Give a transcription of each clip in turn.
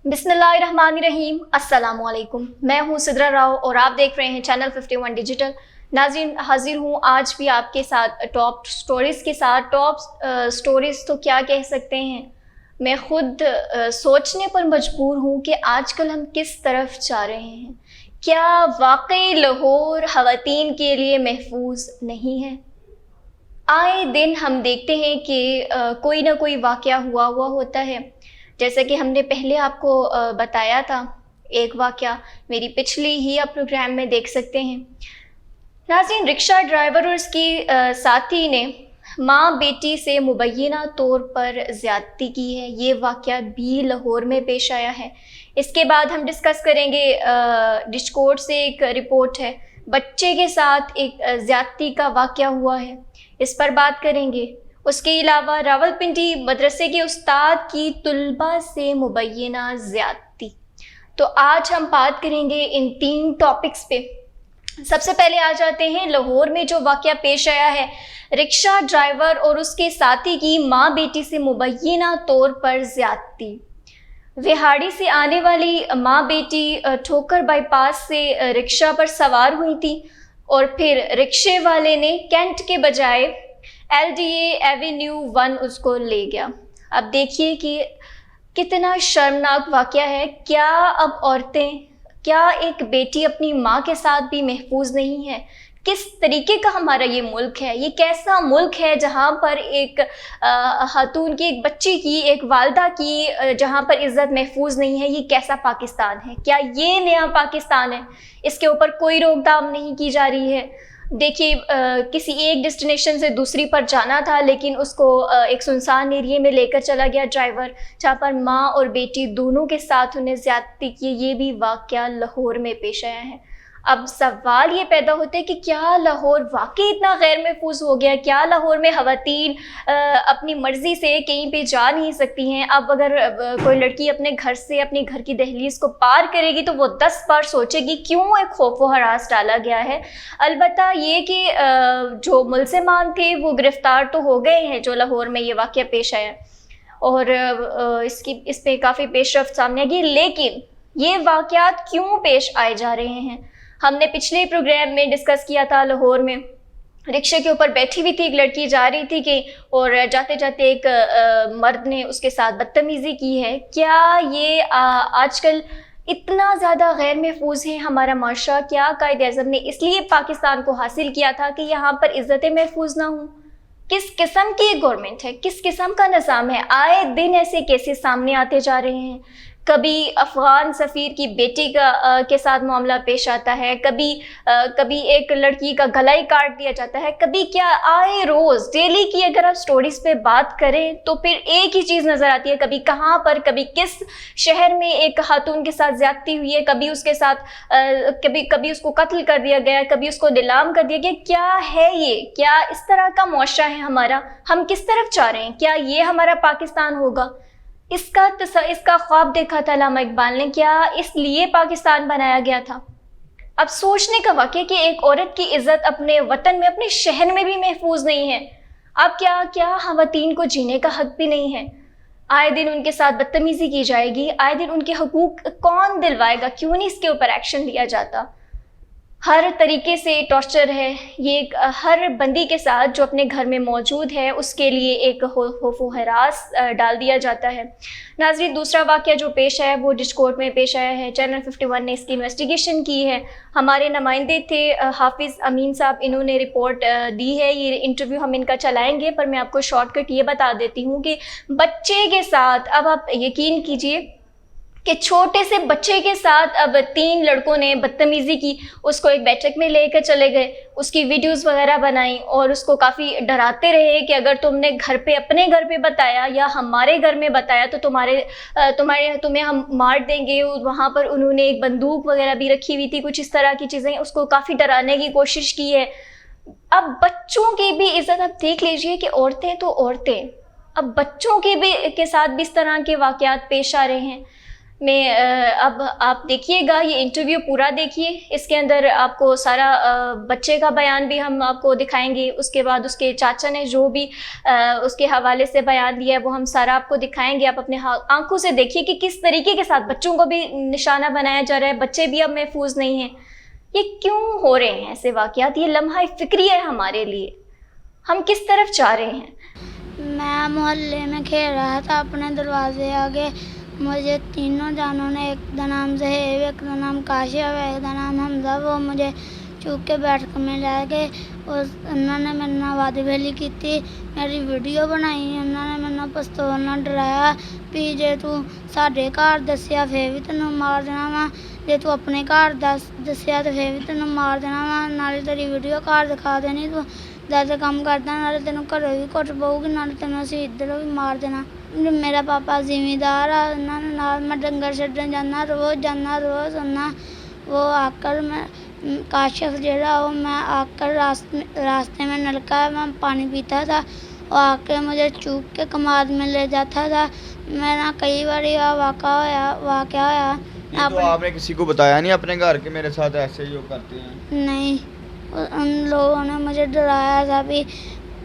बिस्मिल्लाहिर्रहमानिर्रहीम। अस्सलामुअलैकुम। मैं हूँ सिद्रा राव और आप देख रहे हैं चैनल 51 डिजिटल। नाज़रीन, हाजिर हूँ आज भी आपके साथ टॉप स्टोरीज़ के साथ। टॉप स्टोरीज़ तो क्या कह सकते हैं, मैं ख़ुद सोचने पर मजबूर हूँ कि आजकल हम किस तरफ जा रहे हैं। क्या वाकई लाहौर ख़वातीन के लिए महफूज नहीं है? आए दिन हम देखते हैं कि कोई ना कोई वाक़या हुआ होता है। जैसे कि हमने पहले आपको बताया था, एक वाक़या मेरी पिछली ही आप प्रोग्राम में देख सकते हैं। नाज़रीन, रिक्शा ड्राइवर और उसकी साथी ने माँ बेटी से मुबैना तौर पर ज़्यादती की है। ये वाक़या भी लाहौर में पेश आया है। इसके बाद हम डिस्कस करेंगे, डिस्कोर्ट से एक रिपोर्ट है, बच्चे के साथ एक ज़्यादती का वाक़या हुआ है, इस पर बात करेंगे। उसके अलावा रावलपिंडी मदरसे के उस्ताद की तुलबा से मुबैना ज़्यादती। तो आज हम बात करेंगे इन 3 टॉपिक्स पे। सबसे पहले आ जाते हैं लाहौर में जो वाक़या पेश आया है, रिक्शा ड्राइवर और उसके साथी की माँ बेटी से मुबैना तौर पर ज़्यादती। विहाड़ी से आने वाली माँ बेटी ठोकर बाईपास से रिक्शा पर सवार हुई थी और फिर रिक्शे वाले ने कैंट के बजाय LDA एवेन्यू 1 उसको ले गया। अब देखिए कि कितना शर्मनाक वाक़या है। क्या अब औरतें, क्या एक बेटी अपनी माँ के साथ भी महफूज नहीं है? किस तरीके का हमारा ये मुल्क है? ये कैसा मुल्क है जहाँ पर एक खातून की, एक बच्ची की, एक वालदा की जहाँ पर इज़्ज़त महफूज नहीं है? ये कैसा पाकिस्तान है? क्या ये नया पाकिस्तान है? इसके ऊपर कोई रोकथाम नहीं की जा रही है। देखिए, किसी एक डेस्टिनेशन से दूसरी पर जाना था, लेकिन उसको एक सुनसान एरिया में लेकर चला गया ड्राइवर, जहाँ पर माँ और बेटी दोनों के साथ उन्हें ज़्यादती की। ये भी वाक़या लाहौर में पेश आया है। अब सवाल ये पैदा होता है कि क्या लाहौर वाकई इतना गैर महफूज हो गया? क्या लाहौर में ख़वातीन अपनी मर्ज़ी से कहीं पे जा नहीं सकती हैं? अब अगर कोई लड़की अपने घर से, अपने घर की दहलीज़ को पार करेगी तो वो 10 बार सोचेगी क्यों एक खौफ व हरास डाला गया है। अलबत्ता ये कि जो मुलज़िमान थे वो गिरफ़्तार तो हो गए हैं, जो लाहौर में ये वाक़या पेश आया, और इस पे काफ़ी पेशरफ़्त सामने आ गई। लेकिन ये वाक़यात क्यों पेश आए जा रहे हैं? हमने पिछले प्रोग्राम में डिस्कस किया था। लाहौर में रिक्शे के ऊपर बैठी हुई थी एक लड़की, जा रही थी कि, और जाते जाते एक मर्द ने उसके साथ बदतमीज़ी की है। क्या ये आजकल इतना ज़्यादा गैर महफूज है हमारा माशरा? क्या कायद-ए-आज़म ने इसलिए पाकिस्तान को हासिल किया था कि यहाँ पर इज़्ज़तें महफूज ना हों? किस किस्म की गवर्नमेंट है? किस किस्म का निज़ाम है? आए दिन ऐसे केसेस सामने आते जा रहे हैं। कभी अफ़गान सफ़ीर की बेटी के साथ मामला पेश आता है, कभी एक लड़की का गला ही काट दिया जाता है, कभी क्या, आए रोज़ डेली की अगर आप स्टोरीज़ पे बात करें तो फिर एक ही चीज़ नज़र आती है। कभी कहाँ पर, कभी किस शहर में एक खातून के साथ ज़्यादती हुई है, कभी उसके साथ कभी उसको कत्ल कर दिया गया, कभी उसको नीलाम कर दिया गया। क्या है ये? क्या इस तरह का मुआशरा है हमारा? हम किस तरफ जा रहे हैं? क्या ये हमारा पाकिस्तान होगा? इसका ख्वाब देखा था अल्लामा इकबाल ने। क्या इसलिए पाकिस्तान बनाया गया था? अब सोचने का वाक़या कि एक औरत की इज़्ज़त अपने वतन में, अपने शहर में भी महफूज नहीं है। अब क्या ख़वातीन को जीने का हक भी नहीं है? आए दिन उनके साथ बदतमीज़ी की जाएगी, आए दिन उनके हकूक़ कौन दिलवाएगा? क्यों नहीं इसके ऊपर एक्शन लिया जाता? हर तरीके से टॉर्चर है ये। हर बंदी के साथ जो अपने घर में मौजूद है उसके लिए एक खौफ व हरास डाल दिया जाता है। नाज़रीन, दूसरा वाक़या जो पेश आया वो डिस्कोर्ट में पेश आया है। चैनल 51 ने इसकी इन्वेस्टिगेशन की है। हमारे नुमाइंदे थे हाफिज़ अमीन साहब, इन्होंने रिपोर्ट दी है। ये इंटरव्यू हम इनका चलाएँगे, पर मैं आपको शॉर्टकट ये बता देती हूँ कि बच्चे के साथ, अब आप यकीन कीजिए कि छोटे से बच्चे के साथ अब 3 लड़कों ने बदतमीज़ी की। उसको एक बैठक में लेकर चले गए, उसकी वीडियोस वगैरह बनाई और उसको काफ़ी डराते रहे कि अगर तुमने घर पे, अपने घर पे बताया या हमारे घर में बताया तो तुम्हें हम मार देंगे। वहाँ पर उन्होंने एक बंदूक वगैरह भी रखी हुई थी, कुछ इस तरह की चीज़ें, उसको काफ़ी डराने की कोशिश की है। अब बच्चों की भी इज़्ज़त, अब देख लीजिए कि औरतें तो औरतें, अब बच्चों के साथ भी इस तरह के वाक़यात पेश आ रहे हैं। میں اب آپ دیکھیے گا یہ انٹرویو پورا دیکھیے، اس کے اندر آپ کو سارا بچے کا بیان بھی ہم آپ کو دکھائیں گے، اس کے بعد اس کے چاچا نے جو بھی اس کے حوالے سے بیان دیا ہے وہ ہم سارا آپ کو دکھائیں گے۔ آپ اپنے آنکھوں سے دیکھیے کہ کس طریقے کے ساتھ بچوں کو بھی نشانہ بنایا جا رہا ہے، بچے بھی اب محفوظ نہیں ہیں۔ یہ کیوں ہو رہے ہیں ایسے واقعات؟ یہ لمحہ فکری ہے ہمارے لیے، ہم کس طرف جا رہے ہیں؟ میں محلے میں کھیل رہا تھا اپنے دروازے آگے، مجھے تینوں جانوں نے، ایک کا نام زہیب، ایک کا نام کاشف، ایک کا نام حمزہ، وہ مجھے چوک کے بیٹھ کے میں لے گئے۔ انہوں نے میرے نال وعدے کی تھی، میری ویڈیو بنائی، انہوں نے میرے پستول نال ڈرایا بھی جے تو ساڈے گھر دسیا پھر بھی تینوں مار دینا وا، جے تو اپنے گھر دسیا تو پھر بھی تینوں مار دینا وا، نالے تیری ویڈیو گھر دکھا دینی، تو زیادہ کام کردا نالے تینوں گھروں بھی کٹ پਊ گی، نالے تینوں اسی ادھروں بھی مار دینا۔ میرا پاپا زمیندار ہے، انہوں نے نال میں ڈنگر چھڈن جانا، روز انہاں وہ آ کر میں کاشف جڑا وہ میں آ کر راستے میں نلکا ہے، میں پانی پیتا تھا، وہ آ کے مجھے چوک کے کماد میں لے جاتا تھا۔ میرا کئی بار واقعہ ہوا۔ تو آپ نے کسی کو بتایا نہیں اپنے گھر کے میرے ساتھ ایسے ہی کرتے ہیں؟ نہیں، ان لوگوں نے مجھے ڈرایا تھا بھی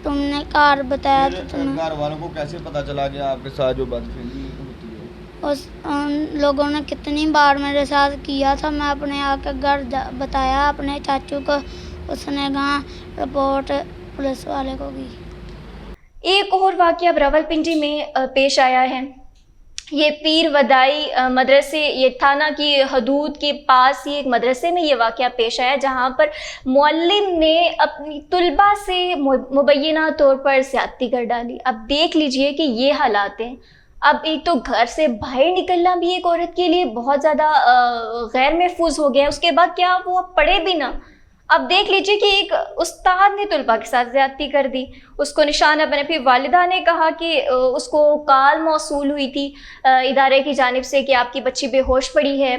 تم نے گھر بتایا تو تم گھر والوں کو کیسے پتا چلا کہ آپ کے ساتھ جو بدفعلی ہوتی ہے؟ ان لوگوں نے کتنی بار میرے ساتھ کیا تھا، میں اپنے آ کے گھر بتایا اپنے چاچو کو، اس نے کہا رپورٹ پولیس والے کو کی۔ ایک اور واقعہ راولپنڈی میں پیش آیا ہے، یہ پیر ودائی مدرسے، یہ تھانہ کی حدود کے پاس ہی ایک مدرسے میں یہ واقعہ پیش آیا جہاں پر معلم نے اپنی طلباء سے مبینہ طور پر زیادتی کر ڈالی۔ اب دیکھ لیجئے کہ یہ حالات ہیں۔ اب ایک تو گھر سے باہر نکلنا بھی ایک عورت کے لیے بہت زیادہ غیر محفوظ ہو گیا ہے، اس کے بعد کیا وہ پڑھے بھی نہ۔ اب دیکھ لیجئے کہ ایک استاد نے طلباء کے ساتھ زیادتی کر دی، اس کو نشانہ بنے۔ پھر والدہ نے کہا کہ اس کو کال موصول ہوئی تھی ادارے کی جانب سے کہ آپ کی بچی بے ہوش پڑی ہے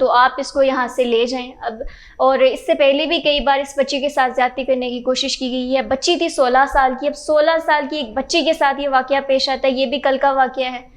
تو آپ اس کو یہاں سے لے جائیں۔ اب اور اس سے پہلے بھی کئی بار اس بچی کے ساتھ زیادتی کرنے کی کوشش کی گئی ہے۔ بچی تھی 16 سال کی، اب 16 سال کی ایک بچی کے ساتھ یہ واقعہ پیش آتا ہے، یہ بھی کل کا واقعہ ہے۔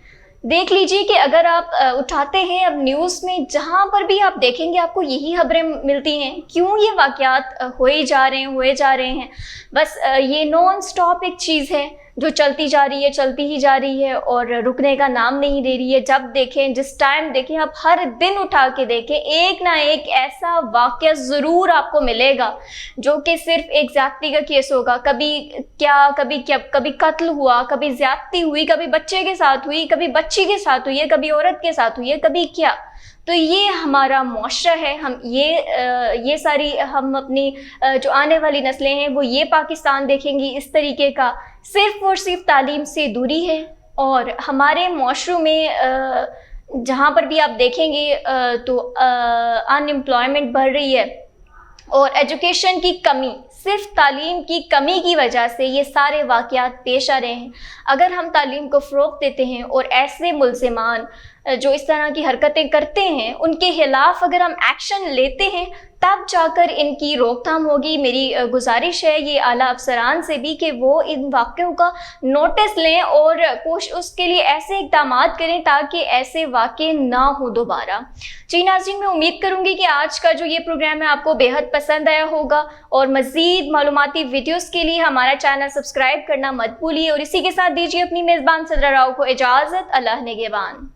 دیکھ لیجئے کہ اگر آپ اٹھاتے ہیں اب نیوز میں جہاں پر بھی آپ دیکھیں گے آپ کو یہی خبریں ملتی ہیں۔ کیوں یہ واقعات ہوئے جا رہے ہیں؟ بس یہ نان سٹاپ ایک چیز ہے جو چلتی ہی جا رہی ہے اور رکنے کا نام نہیں دے رہی ہے۔ جب دیکھیں، جس ٹائم دیکھیں، آپ ہر دن اٹھا کے دیکھیں، ایک نہ ایک ایسا واقعہ ضرور آپ کو ملے گا جو کہ صرف ایک زیادتی کا کیس ہوگا۔ کبھی قتل ہوا، کبھی زیادتی ہوئی، کبھی بچے کے ساتھ ہوئی، کبھی بچی کے ساتھ ہوئی ہے، کبھی عورت کے ساتھ ہوئی ہے، کبھی کیا۔ تو یہ ہمارا معاشرہ ہے، ہم یہ ساری ہم اپنی جو آنے والی نسلیں ہیں وہ یہ پاکستان دیکھیں گی اس طریقے کا۔ صرف اور صرف تعلیم سے دوری ہے، اور ہمارے معاشروں میں جہاں پر بھی آپ دیکھیں گے تو ان امپلائمنٹ بڑھ رہی ہے اور ایجوکیشن کی کمی، صرف تعلیم کی کمی کی وجہ سے یہ سارے واقعات پیش آ رہے ہیں۔ اگر ہم تعلیم کو فروغ دیتے ہیں اور ایسے ملزمان جو اس طرح کی حرکتیں کرتے ہیں ان کے خلاف اگر ہم ایکشن لیتے ہیں تب جا کر ان کی روک تھام ہوگی۔ میری گزارش ہے یہ اعلیٰ افسران سے بھی کہ وہ ان واقعوں کا نوٹس لیں اور اس کے لیے ایسے اقدامات کریں تاکہ ایسے واقع نہ ہو دوبارہ۔ جی ناظرین، میں امید کروں گی کہ آج کا جو یہ پروگرام ہے آپ کو بےحد پسند آیا ہوگا، اور مزید معلوماتی ویڈیوز کے لیے ہمارا چینل سبسکرائب کرنا مت بھولیے، اور اسی کے ساتھ دیجیے اپنی میزبان صدرہ راؤ کو اجازت۔ اللہ نگہبان۔